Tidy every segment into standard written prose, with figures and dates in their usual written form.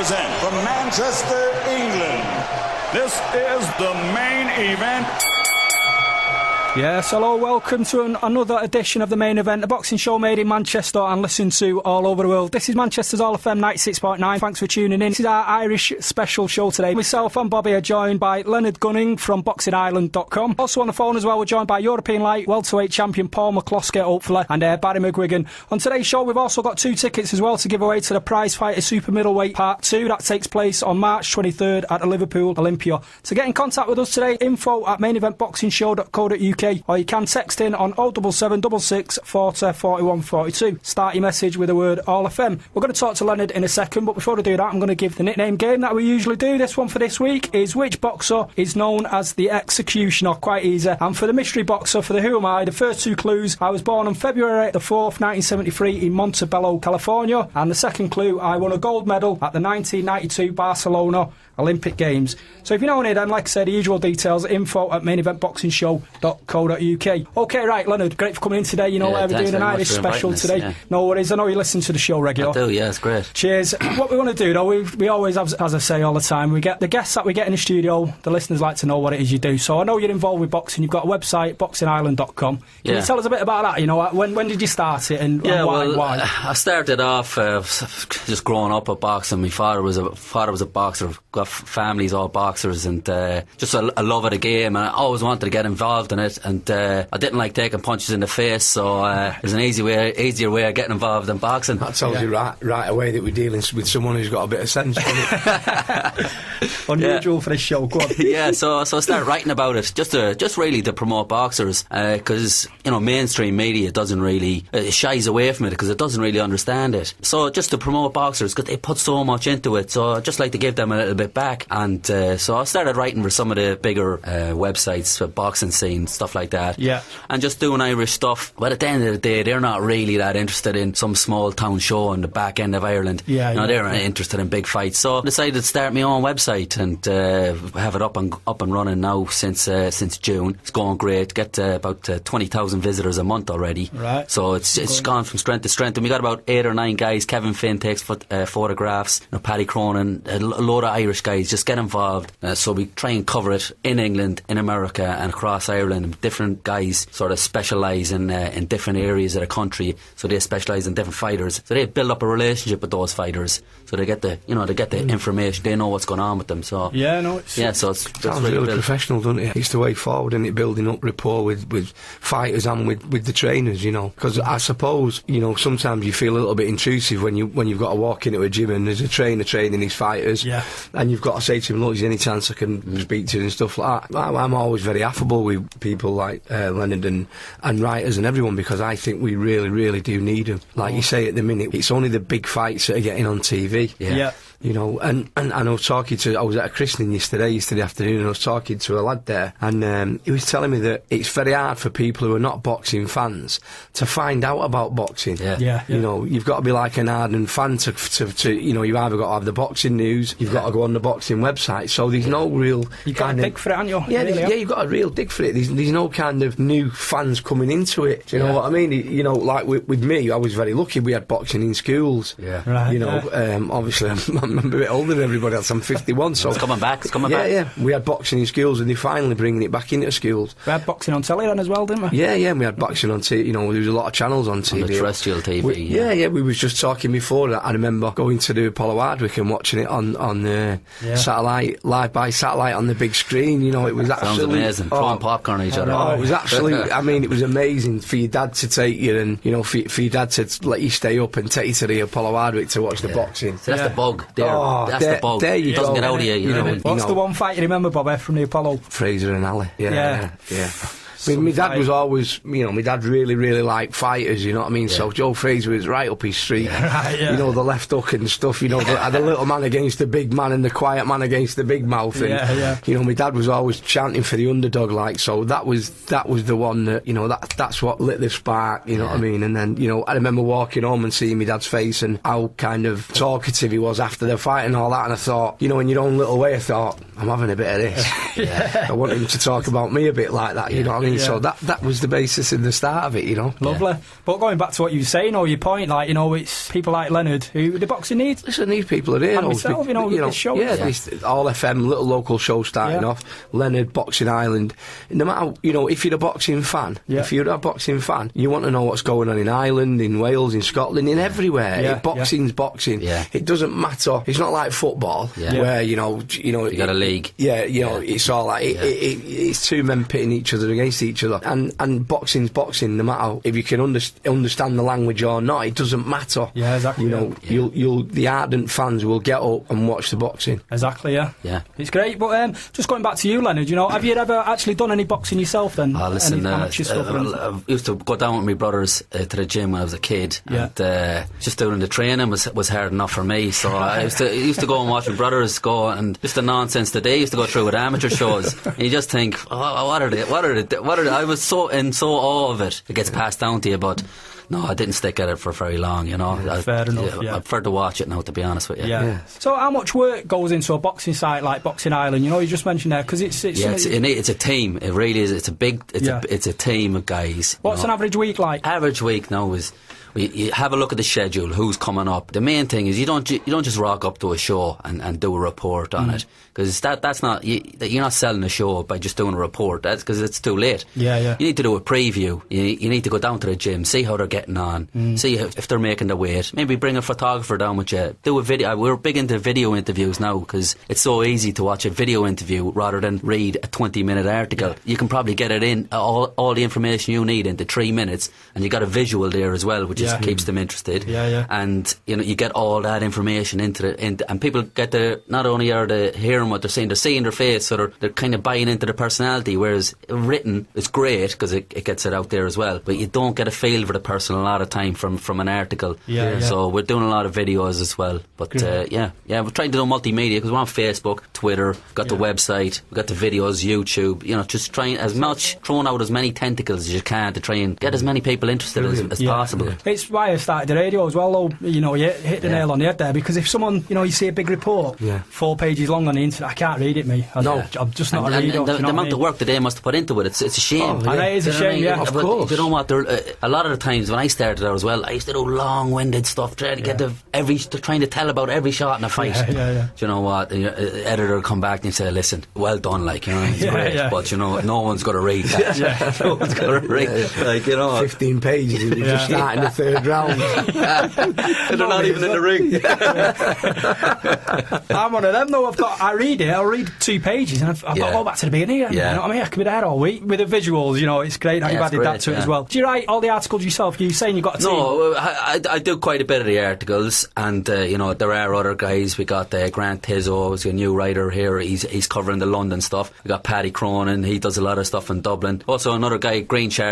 present from Manchester, England, this is the main event. Yes, hello, welcome to another edition of The Main Event, a boxing show made in Manchester and listened to all over the world. This is Manchester's All FM 96.9. Thanks for tuning in. This is our Irish special show today. Myself and Bobby are joined by Leonard Gunning from BoxingIreland.com. Also on the phone as well, we're joined by European light welterweight champion Paul McCloskey, hopefully, and Barry McGuigan. On today's show, we've also got 2 tickets as well to give away to the Prize Fighter Super Middleweight Part 2. That takes place on March 23rd at the Liverpool Olympia. To get in contact with us today, info@maineventboxingshow.co.uk, or you can text in on 07766 40 41 42. Start your message with the word All FM. We're going to talk to Leonard in a second, but before I do that, I'm going to give the nickname game that we usually do. This one for this week is which boxer is known as the Executioner? Quite easy. And for the mystery boxer, for the Who Am I, the first 2 clues: I was born on February the 4th, 1973 in Montebello, California, and the second clue: I won a gold medal at the 1992 Barcelona Olympic Games. So if you know any of them, like I said, the usual details, info@maineventboxingshow.co.uk. OK, right, Leonard, great for coming in today. You know, we're doing an Irish special today. Yeah. No worries, I know you listen to the show regularly. I do, yeah, it's great. Cheers. What we want to do, though, we always have, as I say all the time, we get the guests that we get in the studio, the listeners like to know what it is you do. So I know you're involved with boxing, you've got a website, BoxingIreland.com. Can you tell us a bit about that? You know, when did you start it and why? I started off just growing up with boxing. My father was a boxer, got families all boxers, and just a love of the game, and I always wanted to get involved in it, and I didn't like taking punches in the face, so there's an easier way of getting involved in boxing. That tells you right away that we're dealing with someone who's got a bit of sense. Unusual for this show. Go on. Yeah, so I started writing about it just really to promote boxers, because you know, mainstream media doesn't really shies away from it because it doesn't really understand it. So just to promote boxers, because they put so much into it, so I just like to give them a little bit back. And so I started writing for some of the bigger websites, boxing scene, stuff like that. Yeah. And just doing Irish stuff. But at the end of the day, they're not really that interested in some small town show in the back end of Ireland. Yeah, no, they're interested in big fights. So I decided to start my own website and have it up and running now since June. It's going great. Get about 20,000 visitors a month already. Right. So it's gone from strength to strength. And we got about 8 or 9 guys. Kevin Finn takes photographs. You know, Paddy Cronin, a load of Irish guys. Just get involved. So we try and cover it in England, in America, and across Ireland. Different guys sort of specialise in different areas of the country. So they specialise in different fighters. So they build up a relationship with those fighters. So they get the information. They know what's going on with them. So so it's sounds really professional, doesn't it? It's the way forward, isn't it? Building up rapport with fighters and with the trainers, you know. Because I suppose, you know, sometimes you feel a little bit intrusive when you've got to walk into a gym and there's a trainer training these fighters, and you've got to say to him, look, is there any chance I can speak to you and stuff like that. I'm always very affable with people like Leonard and writers and everyone, because I think we really, really do need them. Like you say, at the minute, it's only the big fights that are getting on TV. Yeah. You know, and I was I was at a christening yesterday afternoon, and I was talking to a lad there, and he was telling me that it's very hard for people who are not boxing fans to find out about boxing. Yeah. You know, you've got to be like an ardent fan to you know, you've either got to have the boxing news, you've got to go on the boxing website, so there's no real... You've got to dig for it, haven't you? Yeah, you've got a real dig for it. There's no kind of new fans coming into it. Do you know what I mean? You know, like with me, I was very lucky. We had boxing in schools. Yeah. Right. You know, obviously I'm a bit older than everybody else. I'm 51, so it's coming back. Yeah. We had boxing in schools, and they're finally bringing it back into schools. We had boxing on telly then as well, didn't we? Yeah. We had boxing on TV. You know, there was a lot of channels on TV. On the terrestrial TV. We was just talking before that. I remember going to the Apollo Hardwick and watching it on satellite, live by satellite on the big screen. You know, it was absolutely... Sounds amazing. Throwing popcorn at each other. Oh, it was absolutely... I mean, it was amazing for your dad to take you, and, you know, for your dad to let you stay up and take you to the Apollo Hardwick to watch the boxing. So that's the bug. That's the bug. There you it doesn't go. get out of you know. What's the one fight you remember, Bob, from the Apollo? Fraser and Ali. Yeah. My dad was always, you know, my dad really, really liked fighters, you know what I mean? Yeah. So Joe Fraser was right up his street. You know, the left hook and stuff, you know, the little man against the big man and the quiet man against the big mouth. And, you know, my dad was always chanting for the underdog, like, so that was the one that, you know, that's what lit the spark, you know what I mean? And then, you know, I remember walking home and seeing my dad's face and how kind of talkative he was after the fight and all that, and I thought, you know, in your own little way, I thought, I'm having a bit of this. I want him to talk about me a bit like that, you know what I mean? mean? Yeah. So that was the basis in the start of it, you know. Lovely. But going back to what you were saying, or your point, like, you know, it's people like Leonard who the boxing needs. Listen, these people are here. And myself, you know, this show. This All FM, little local show starting off. Leonard, Boxing Island. No matter, you know, if you're a boxing fan, you want to know what's going on in Ireland, in Wales, in Scotland, in everywhere. Yeah, Boxing's boxing. Yeah. It doesn't matter. It's not like football, where you got a league. Yeah, you know, it's all like it's two men pitting each other against each other, and boxing's boxing. No matter if you can understand the language or not, it doesn't matter. Yeah, exactly. You know, you'll the ardent fans will get up and watch the boxing. Exactly. Yeah. Yeah. It's great. But just going back to you, Leonard, you know, have you ever actually done any boxing yourself then? Listen, Any amateur stuff or anything? I used to go down with my brothers to the gym when I was a kid, and just doing the training was hard enough for me. So I used to go and watch my brothers go, and just the nonsense that they used to go through with amateur shows. And you just think, what are they? I was so in awe of it. It gets passed down to you, but. No, I didn't stick at it for very long, you know. Fair enough, I prefer to watch it now, to be honest with you. Yeah. So how much work goes into a boxing site like Boxing Island? You know, you just mentioned there, because it's a team. It really is. It's a team of guys. What's an average week like? Average week now is... You have a look at the schedule, who's coming up. The main thing is you don't just rock up to a show and do a report on it, because that's not you're not selling a show by just doing a report. That's because it's too late. Yeah. You need to do a preview. You need to go down to the gym, see how they're getting on, see if they're making the weight. Maybe bring a photographer down with you. Do a video. We're big into video interviews now because it's so easy to watch a video interview rather than read a 20-minute article. You can probably get it in all the information you need into 3 minutes, and you got a visual there as well, which just keeps them interested. And you know, you get all that information and people get to, not only are they hearing what they're seeing their face, so they're kind of buying into the personality, whereas written is great because it gets it out there as well, but you don't get a feel for the person a lot of time from an article. So we're doing a lot of videos as well, but we're trying to do multimedia because we're on Facebook, Twitter, got the website, we've got the videos, YouTube, you know, just throwing out as many tentacles as you can to try and get as many people interested as possible. It's why I started the radio as well, though. You know, you hit the nail on the head there, because if someone, you know, you see a big report, 4 pages long on the internet, I can't read it, me. I'm just not a reader. The amount of work that they must have put into it, it's a shame. And it is a shame, Of course. You know what, a lot of the times when I started out as well, I used to do long-winded stuff, trying to get trying to tell about every shot in a fight. Do you know what, the editor will come back and say, listen, well done, like, you know, it's great, but you know, no one's going to read that. No one's going to read, like, you know. 15 pages and you're just starting the third round. They're not even in the ring. I'm one of them though. I'll read 2 pages and I've got to go back to the beginning. You know what I mean? I can be there all week with the visuals. You know, it's great how you've added that to it as well. Do you write all the articles yourself? You're saying you've got a team? No, I do quite a bit of the articles, and you know, there are other guys. We got Grant Tizzo, who's a new writer here. He's covering the London stuff. We got Paddy Cronin. He does a lot of stuff in Dublin. Also another guy,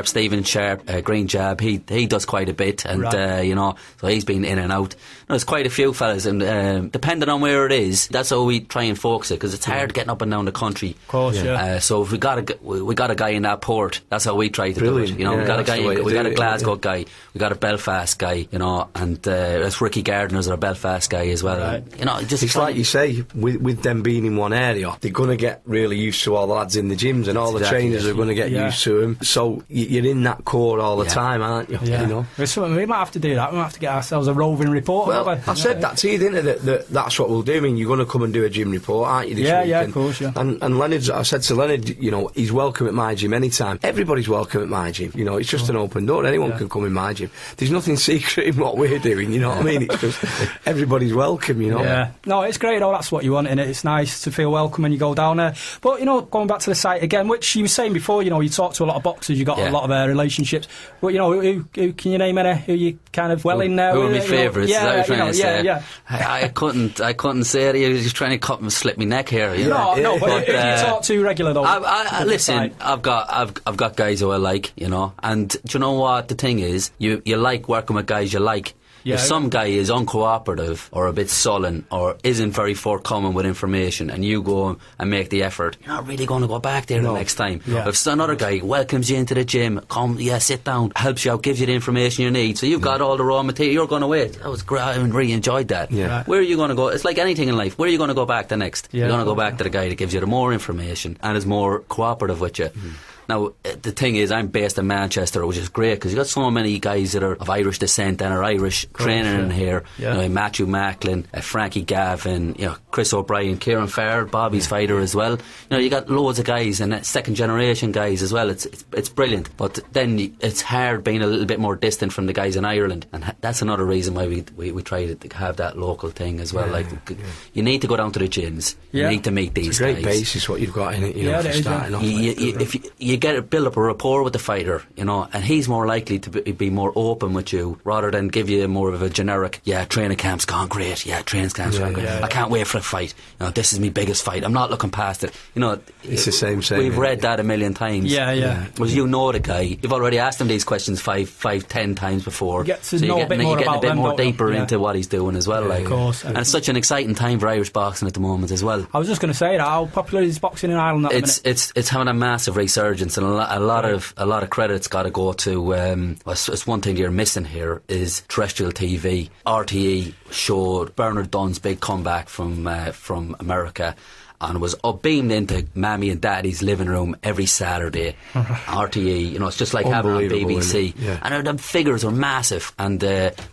Stephen Sharp, Green Jab. He does quite a bit, and you know, so he's been in and out. There's quite a few fellas, and depending on where it is, that's how we try and focus it, because it's hard getting up and down the country. Of course, so if we got a guy in that port, that's how we try to do it. You know, we got a guy, we got a Glasgow guy, we got a Belfast guy, you know, and that's Ricky Gardner's a Belfast guy as well. Right. And, you know, it's like you say, with them being in one area, they're going to get really used to all the lads in the gyms, and all the trainers are going to get used to them. So you're in that core all the time, aren't you? You know, we might have to do that. We might have to get ourselves a roving report. Well, I said that to you, didn't I? That's what we'll do. I mean, you're going to come and do a gym report, aren't you? This week? Of course. And Leonard, I said to Leonard, you know, he's welcome at my gym anytime. Everybody's welcome at my gym. You know, it's just an open door. Anyone can come in my gym. There's nothing secret in what we're doing. You know what I mean? It's just everybody's welcome. You know. Yeah. No, it's great. Oh, that's what you want in it. It's nice to feel welcome when you go down there. But you know, going back to the site again, which you were saying before, you know, you talk to a lot of boxers, you got a lot of relationships. But you know, who can you name any? Who you kind of in there? Who are my favourites? I couldn't say it. He was just trying to slip me neck here. You know? No, but if you talk to regular though, listen, I've got guys who I like, you know, and do you know what the thing is? You like working with guys you like. If some guy is uncooperative or a bit sullen or isn't very forthcoming with information, and you go and make the effort, you're not really going to go back there the next time. If another guy welcomes you into the gym, come, sit down, helps you out, gives you the information you need, so you've got all the raw material, you're going to wait. That was great. I really enjoyed that. Where are you going to go? It's like anything in life. Where are you going to go back the next? You're going to go back to the guy that gives you the more information and is more cooperative with you. Now, the thing is, I'm based in Manchester, which is great because you got so many guys that are of Irish descent and are Irish training in here. Yeah. You know, Matthew Macklin, Frankie Gavin, you know, Chris O'Brien, Kieran Farrell, Bobby's fighter as well. You know, you got loads of guys and second generation guys as well. It's brilliant. But then it's hard being a little bit more distant from the guys in Ireland, and that's another reason why we try to have that local thing as well. You need to go down to the gyms. You need to meet these it's a great guys. basis what you've got in it, you know, for starting off. If you build up a rapport with the fighter, you know, and he's more likely to be more open with you rather than give you more of a generic, training camp's gone great, training camp's gone great. I can't wait for a fight. You know, this is my biggest fight. I'm not looking past it. You know, it's the same. We've read that a million times. Because you know the guy. You've already asked him these questions 10 times before. You get to know a bit more about them, deeper into what he's doing as well. Of course. And it's such an exciting time for Irish boxing at the moment as well. I was just going to say that. How popular is boxing in Ireland at the minute? It's having a massive resurgence, and a lot of credit's got to go to. It's one thing you're missing here is terrestrial TV. RTE showed Bernard Dunn's big comeback from America, and was beamed into Mammy and Daddy's living room every Saturday. RTE, you know, it's just like having it on BBC. And the figures are massive. And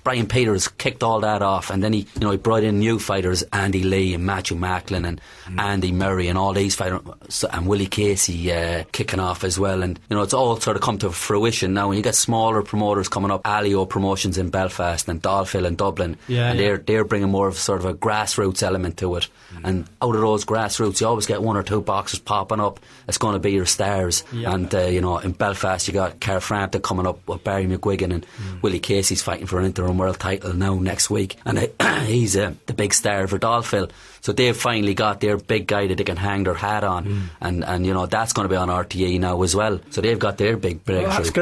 Brian Peters kicked all that off, and then he brought in new fighters, Andy Lee and Matthew Macklin and Andy Murray and all these fighters, and Willie Casey kicking off as well. And you know, it's all sort of come to fruition now. When you get smaller promoters coming up, Alio Promotions in Belfast and Dolphill in Dublin, and they're bringing more of sort of a grassroots element to it. And out of those grassroots, you always get one or two boxers popping up. It's going to be your stars. And you know, in Belfast you got Carl Frampton coming up with Barry McGuigan, and Willie Casey's fighting for an interim world title now next week, and he's the big star for Dolphill. So they've finally got their big guy that they can hang their hat on, and you know, that's going to be on RTE now as well. So they've got their big breakthrough. Well, that's